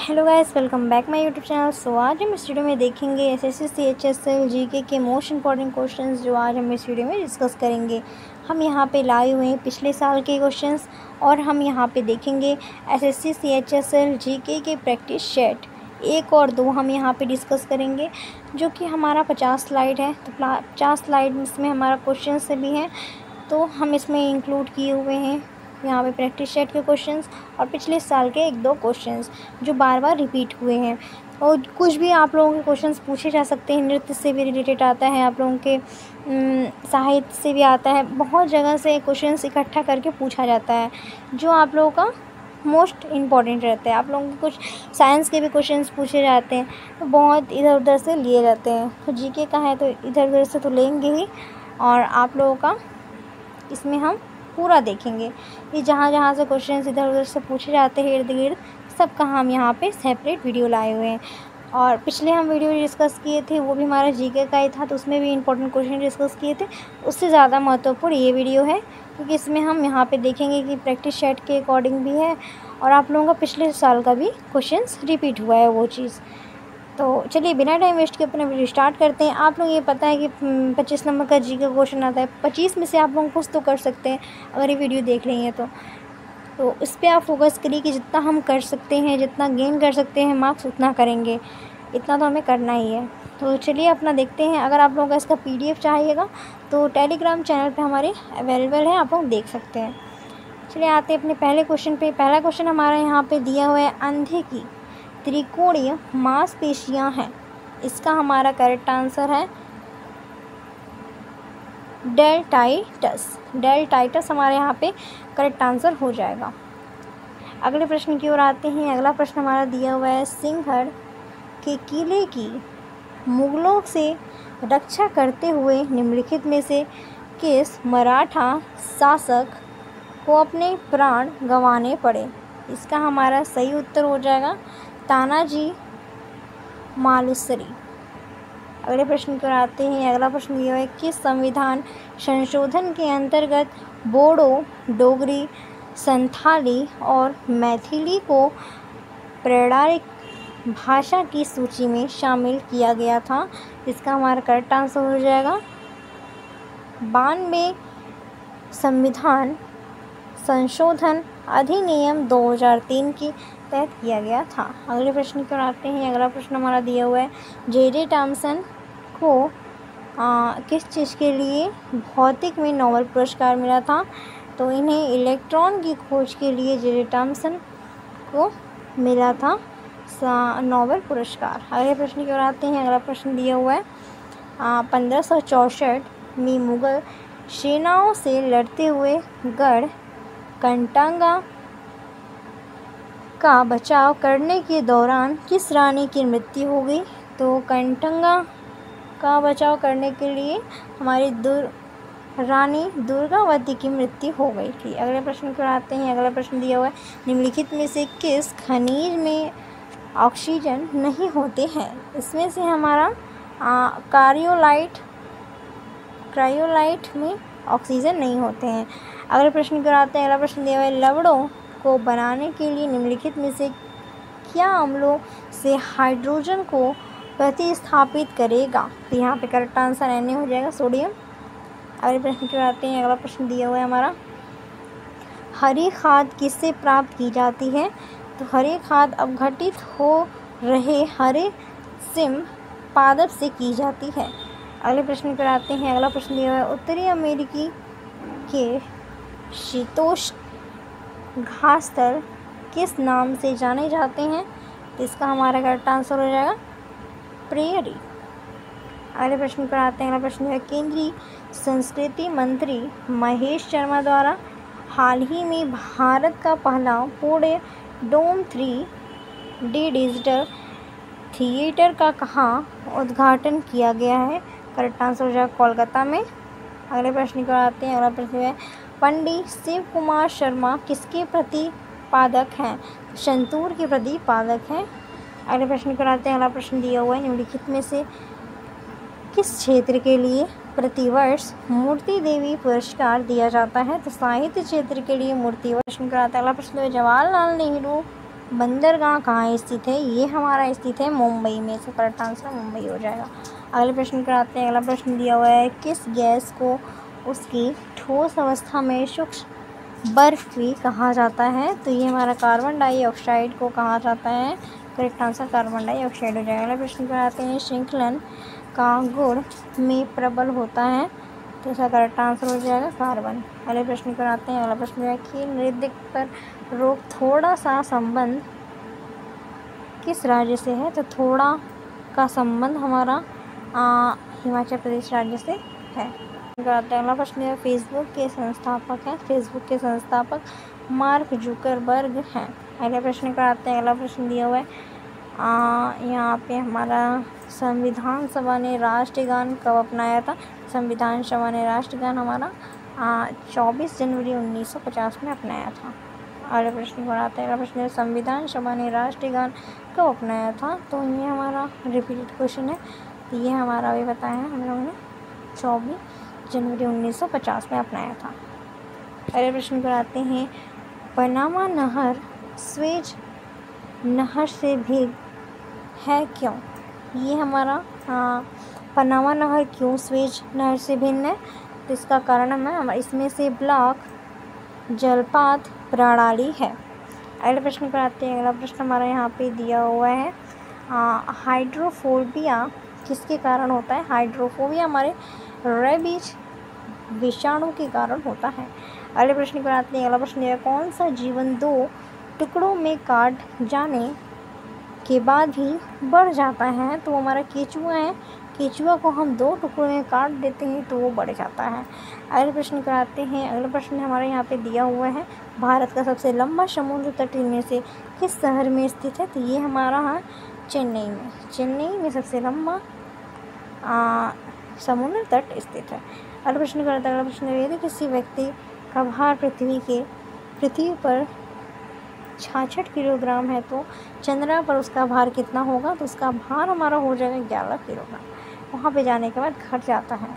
Hello guys, welcome back my YouTube channel. So आज हम इस वीडियो में देखेंगे एसएससी CHSL जीके के मोस्ट इंपॉर्टेंट क्वेश्चंस जो आज हम इस वीडियो में डिस्कस करेंगे। हम यहाँ पे लाए हुए हैं पिछले साल के क्वेश्चंस और हम यहाँ पे देखेंगे एसएससी CHSL जीके के प्रैक्टिस सेट 1 और 2 हम यहाँ पे डिस्कस करेंगे, जो कि हमारा 50 स्लाइड है। तो 50 स्लाइड इसमें हमारा क्वेश्चन से भी हैं, तो हम इसमें इंक्लूड किए हुए हैं यहाँ पे प्रैक्टिस सेट के क्वेश्चंस और पिछले साल के 1-2 क्वेश्चंस जो बार बार रिपीट हुए हैं। और कुछ भी आप लोगों के क्वेश्चंस पूछे जा सकते हैं, नृत्य से भी रिलेटेड आता है, आप लोगों के साहित्य से भी आता है, बहुत जगह से क्वेश्चंस इकट्ठा करके पूछा जाता है जो आप लोगों का मोस्ट इम्पॉर्टेंट रहता है। आप लोगों के कुछ साइंस के भी क्वेश्चंस पूछे जाते हैं, तो बहुत इधर उधर से लिए जाते हैं। तो जीके का है तो इधर उधर से तो लेंगे ही, और आप लोगों का इसमें हम पूरा देखेंगे। ये जहाँ जहाँ से क्वेश्चंस इधर उधर से पूछे जाते हैं इर्द गिर्द, सबका हम यहाँ पे सेपरेट वीडियो लाए हुए हैं। और पिछले हम वीडियो डिस्कस किए थे वो भी हमारा जीके का ही था, तो उसमें भी इंपॉर्टेंट क्वेश्चन डिस्कस किए थे। उससे ज़्यादा महत्वपूर्ण ये वीडियो है क्योंकि इसमें हम यहाँ पे देखेंगे कि प्रैक्टिस सेट के अकॉर्डिंग भी है और आप लोगों का पिछले साल का भी क्वेश्चंस रिपीट हुआ है वो चीज़। तो चलिए बिना टाइम वेस्ट के अपना वीडियो स्टार्ट करते हैं। आप लोग ये पता है कि 25 नंबर का जी का क्वेश्चन आता है, 25 में से आप लोग कुछ तो कर सकते हैं अगर ये वीडियो देख लेंगे तो इस पर आप फोकस करिए कि जितना हम कर सकते हैं, जितना गेन कर सकते हैं मार्क्स उतना करेंगे, इतना तो हमें करना ही है। तो चलिए अपना देखते हैं। अगर आप लोगों का इसका PDF चाहिएगा तो टेलीग्राम चैनल पर हमारे अवेलेबल है, आप लोग देख सकते हैं। चलिए आते हैं अपने पहले क्वेश्चन पे। पहला क्वेश्चन हमारा यहाँ पे दिया हुआ है, अंधे की त्रिकोणीय मांसपेशियां हैं। इसका हमारा करेक्ट आंसर है डेल्टाइटस। डेल्टाइटस हमारे यहाँ पे करेक्ट आंसर हो जाएगा। अगले प्रश्न की ओर आते हैं। अगला प्रश्न हमारा दिया हुआ है, सिंहगढ़ के किले की मुगलों से रक्षा करते हुए निम्नलिखित में से किस मराठा शासक को अपने प्राण गंवाने पड़े? इसका हमारा सही उत्तर हो जाएगा तानाजी मालुसरी। अगले प्रश्न पर आते हैं। अगला प्रश्न दिया है, किस संविधान संशोधन के अंतर्गत बोडो, डोगरी, संथाली और मैथिली को प्रादेशिक भाषा की सूची में शामिल किया गया था? इसका हमारा करेक्ट आंसर हो जाएगा 92 संविधान संशोधन अधिनियम 2003 की तहत किया गया था। अगले प्रश्न पर आते हैं। अगला प्रश्न हमारा दिया हुआ है, J.J. टॉमसन को किस चीज़ के लिए भौतिक में नोबेल पुरस्कार मिला था? तो इन्हें इलेक्ट्रॉन की खोज के लिए J.J. टॉमसन को मिला था नोबेल पुरस्कार। अगले प्रश्न की ओर आते हैं। अगला प्रश्न दिया हुआ है, 1564 में मुग़ल सेनाओं से लड़ते हुए गढ़ कंटंगा का बचाव करने के दौरान किस रानी की मृत्यु हो गई? तो कंटंगा का बचाव करने के लिए हमारी रानी दुर्गावती की मृत्यु हो गई थी। अगले प्रश्न पर आते हैं। अगला प्रश्न दिया हुआ है, निम्नलिखित में से किस खनिज में ऑक्सीजन नहीं होते हैं? इसमें से हमारा क्रायोलाइट में ऑक्सीजन नहीं होते हैं। अगले प्रश्न पर आते हैं। अगला प्रश्न दिया हुआ है, लवड़ों को बनाने के लिए निम्नलिखित में से क्या अम्लों से हाइड्रोजन को प्रतिस्थापित करेगा? तो यहाँ पे करेक्ट आंसर Na हो जाएगा, सोडियम। अगले प्रश्न की ओर आते हैं। अगला प्रश्न दिया हुआ है हमारा, हरी खाद किससे प्राप्त की जाती है? तो हरी खाद अपघटित हो रहे हरे सिम पादप से की जाती है। अगले प्रश्न पर आते हैं। अगला प्रश्न दिया हुआ है, उत्तरी अमेरिकी के शीतोष्ण घास स्थल किस नाम से जाने जाते हैं? तो इसका हमारा करेक्ट आंसर हो जाएगा प्रेयरी। अगले प्रश्न पर आते हैं। अगला प्रश्न है, केंद्रीय संस्कृति मंत्री महेश शर्मा द्वारा हाल ही में भारत का पहला पूर्ण डोम 3D डिजिटल थिएटर का कहाँ उद्घाटन किया गया है? करेक्ट आंसर हो जाएगा कोलकाता में। अगले प्रश्न पर आते हैं। अगला प्रश्न है, पंडित शिव कुमार शर्मा किसके प्रतिपादक हैं? संतूर के प्रतिपादक हैं। अगले प्रश्न पर आते हैं। अगला प्रश्न दिया हुआ है, निम्नलिखित में से किस क्षेत्र के लिए प्रतिवर्ष मूर्ति देवी पुरस्कार दिया जाता है? तो साहित्य क्षेत्र के लिए मूर्ति वर्ष कराता है। अगला प्रश्न है, जवाहरलाल नेहरू बंदरगाह कहाँ स्थित है? ये हमारा स्थित है मुंबई में। इसका करेक्ट आंसर मुंबई हो जाएगा। अगले प्रश्न पर आते हैं। अगला प्रश्न दिया हुआ है, किस गैस को उसकी ठोस अवस्था में सूक्ष्म बर्फ भी कहा जाता है? तो ये हमारा कार्बन डाइऑक्साइड को कहा जाता है। करेक्ट आंसर कार्बन डाइऑक्साइड हो जाएगा। अगले प्रश्न पर आते हैं, श्रृंखलन का गुण में प्रबल होता है? तो इसका करेक्ट आंसर हो जाएगा कार्बन। अगले प्रश्न पर आते हैं। अगला प्रश्न है कि नृत्य पर रोग थोड़ा सा संबंध किस राज्य से है? तो थोड़ा का संबंध हमारा हिमाचल प्रदेश राज्य से है। अगला प्रश्न है, फेसबुक के संस्थापक हैं? फेसबुक के संस्थापक मार्क जुकरबर्ग हैं। अगले प्रश्न पर आते हैं। अगला प्रश्न दिया हुआ है, यहाँ पे हमारा संविधान सभा ने राष्ट्रगान कब अपनाया था? संविधान सभा ने राष्ट्रगान हमारा 24 जनवरी 1950 में अपनाया था। अगले प्रश्न पर आते हैं। अगला प्रश्न है, संविधान सभा ने राष्ट्रगान कब अपनाया था? तो ये हमारा रिपीटेड क्वेश्चन है। तो ये हमारा अभी बताया है हम लोगों ने 24 जनवरी 1950 में अपनाया था। अगले प्रश्न पर आते हैं, पनामा नहर स्वेज नहर से भिन्न है क्यों? ये हमारा पनामा नहर क्यों स्वेज नहर से भिन्न है? तो इसका कारण है इसमें से ब्लॉक जलपात प्रणाली है। अगले प्रश्न पर आते हैं। अगला प्रश्न हमारा यहाँ पे दिया हुआ है, हाइड्रोफोबिया किसके कारण होता है? हाइड्रोफोबिया हमारे रेबीज विषाणु के कारण होता है। अगले प्रश्न पर आते हैं। अगला प्रश्न है, कौन सा जीवन 2 टुकड़ों में काट जाने के बाद भी बढ़ जाता है? तो हमारा केचुआ है। केचुआ को हम 2 टुकड़ों में काट देते हैं तो वो बढ़ जाता है। अगले प्रश्न पर आते हैं। अगला प्रश्न हमारे यहाँ पे दिया हुआ है, भारत का सबसे लंबा समुद्र तट इनमें से किस शहर में स्थित है? तो ये हमारा है चेन्नई में। चेन्नई में सबसे लंबा समुद्र तट स्थित है। अगला प्रश्न करता है। अगला प्रश्न यदि किसी व्यक्ति का भार पृथ्वी पर 66 किलोग्राम है तो चंद्रमा पर उसका भार कितना होगा? तो उसका भार हमारा हो जाएगा 11 किलोग्राम। वहाँ पे जाने के बाद घट जाता है।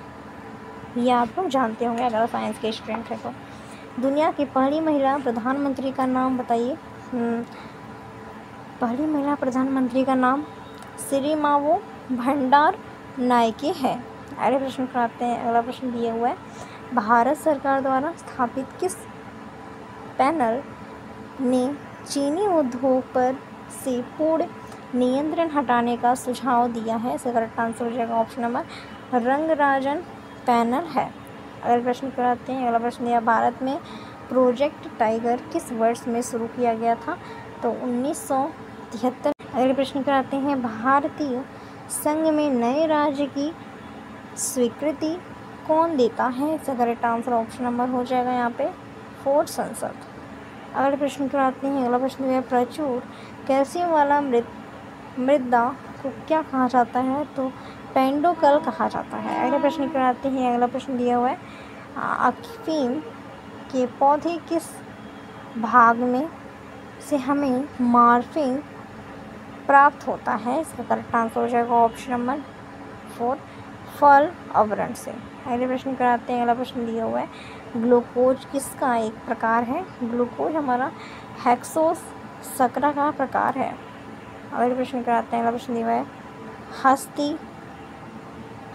ये आप लोग जानते होंगे अगर साइंस के स्टूडेंट है तो। दुनिया की पहली महिला प्रधानमंत्री का नाम बताइए। पहली महिला प्रधानमंत्री का नाम श्रीमावो भंडार नायके है। अगले प्रश्न पर आते हैं। अगला प्रश्न दिया हुआ है, भारत सरकार द्वारा स्थापित किस पैनल ने चीनी उद्योग पर से पूर्ण नियंत्रण हटाने का सुझाव दिया है? इसका करेक्ट आंसर हो जाएगा ऑप्शन नंबर रंगराजन पैनल है। अगले प्रश्न पर आते हैं। अगला प्रश्न दिया, भारत में प्रोजेक्ट टाइगर किस वर्ष में शुरू किया गया था? तो 1973। अगले प्रश्न पर आते हैं, भारतीय संघ में नए राज्य की स्वीकृति कौन देता है? इसका करेक्ट आंसर ऑप्शन नंबर हो जाएगा यहाँ पे 4 संसद। अगले प्रश्न पर आते हैं। अगला प्रश्न है, प्रचुर कैल्शियम वाला मृदा को क्या कहा जाता है? तो पेंडोकल कहा जाता है। अगले प्रश्न पर आते हैं। अगला प्रश्न दिया हुआ है, अफीम के पौधे किस भाग में से हमें मॉर्फिन प्राप्त होता है? इसका करेक्ट आंसर हो जाएगा ऑप्शन नंबर 4 फल आवरण से। अगले प्रश्न पर आते हैं। अगला प्रश्न दिया हुआ है, ग्लूकोज किसका एक प्रकार है? ग्लूकोज हमारा हेक्सोस सकरा का प्रकार है। अगले प्रश्न पर आते हैं। अगला प्रश्न दिया हुआ है,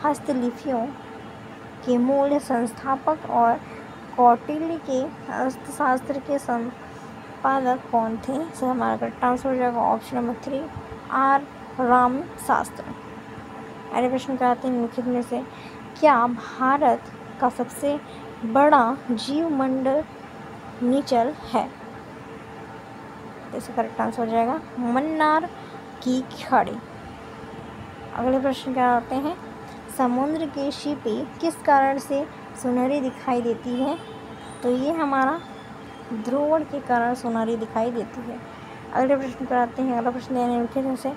हस्तलिपियों के मूल संस्थापक और कौटिल्य के अर्थशास्त्र के संपादक कौन थे? इससे हमारा करेक्ट आंसर हो जाएगा ऑप्शन नंबर 3 आर राम शास्त्र। अगले प्रश्न पर आते हैं, निम्नलिखित में से क्या भारत का सबसे बड़ा जीवमंडल निचल है? इसका करेक्ट आंसर हो जाएगा मन्नार की खाड़ी। अगले प्रश्न क्या आते हैं, समुद्र की शिपी किस कारण से सुनहरी दिखाई देती है? तो ये हमारा ध्रुवण के कारण सुनहरी दिखाई देती है। अगले प्रश्न पर आते हैं। अगला प्रश्न निम्नलिखित से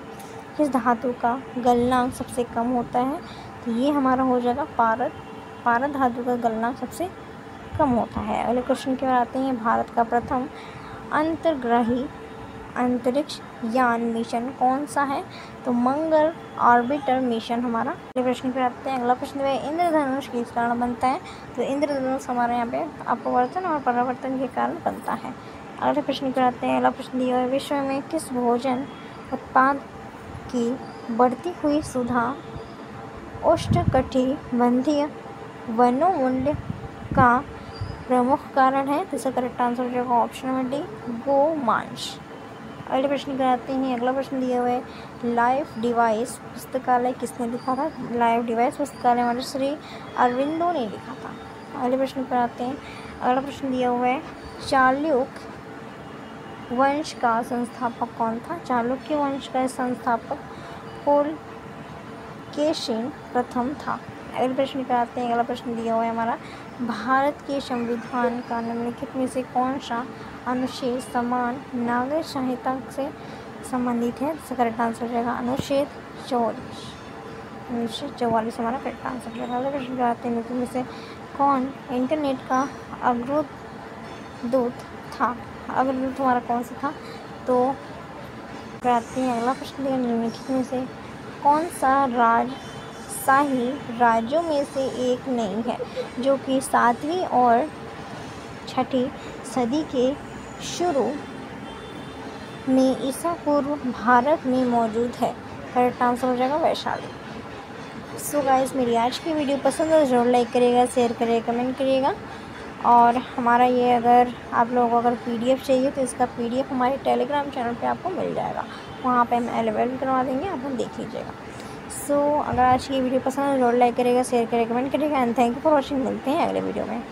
किस धातु का गलनांक सबसे कम होता है? तो ये हमारा हो जाएगा पारद धातु का गलनांक सबसे कम होता है। अगले क्वेश्चन की ओर आते हैं, भारत का प्रथम अंतर्ग्रही अंतरिक्ष यान मिशन कौन सा है? तो मंगल ऑर्बिटर मिशन हमारा। अगले प्रश्न पर आते हैं। अगला प्रश्न है, इंद्रधनुष किस कारण बनता है? तो इंद्रधनुष हमारे यहाँ पे अपवर्तन और परावर्तन के कारण बनता है। अगले प्रश्न कराते हैं। अगला प्रश्न दिया है, विश्व में किस भोजन उत्पाद की बढ़ती हुई सुधा उष्णकटिबंधीय वनोन्मूलन का प्रमुख कारण है? तो इसका करेक्ट आंसर हो जाएगा ऑप्शन नंबर डी, गोमांस। अगले प्रश्न कराते हैं। अगला प्रश्न दिया हुआ है, लाइफ डिवाइस पुस्तकालय किसने लिखा था? लाइफ डिवाइस पुस्तकालय हमारे श्री अरविंदो ने लिखा था। अगले प्रश्न कराते हैं। अगला प्रश्न दिया हुआ है, चालुक्य वंश का संस्थापक कौन था? चालुक्य वंश का संस्थापक पुलकेशिन प्रथम था। अगले प्रश्न कराते हैं। अगला प्रश्न दिया हुआ है हमारा, भारत के संविधान का निम्नलिखित में से कौन सा अनुच्छेद समान नागरिक संहिता से संबंधित है? इसका करेक्ट आंसर हो जाएगा अनुच्छेद 44। अनुच्छेद 44 हमारा करेक्ट आंसर हो जाएगा। अगले प्रश्न कराते हैं, निम्नलिखित में से कौन इंटरनेट का अग्रदूत था? अग्रदूत हमारा कौन सा था? तो कराते हैं। अगला प्रश्न दिया, निम्नलिखित में से कौन सा राज्य शाही राज्यों में से एक नहीं है जो कि 7वीं और 6ठी सदी के शुरू में ईसा पूर्व भारत में मौजूद है? करेक्ट आंसर हो जाएगा वैशाली। सो गाइस, मेरी आज की वीडियो पसंद है ज़रूर लाइक करिएगा, शेयर करिएगा, कमेंट करिएगा। और हमारा ये, अगर आप लोगों को अगर PDF चाहिए तो इसका PDF हमारे टेलीग्राम चैनल पे आपको मिल जाएगा, वहाँ पे हम अवेलेबल करवा देंगे, आप लोग देख लीजिएगा। सो अगर आज की वीडियो पसंद है ज़रूर लाइक करिएगा, शेयर करिएगा, कमेंट करिएगा and thank you for watching. मिलते हैं अगले वीडियो में।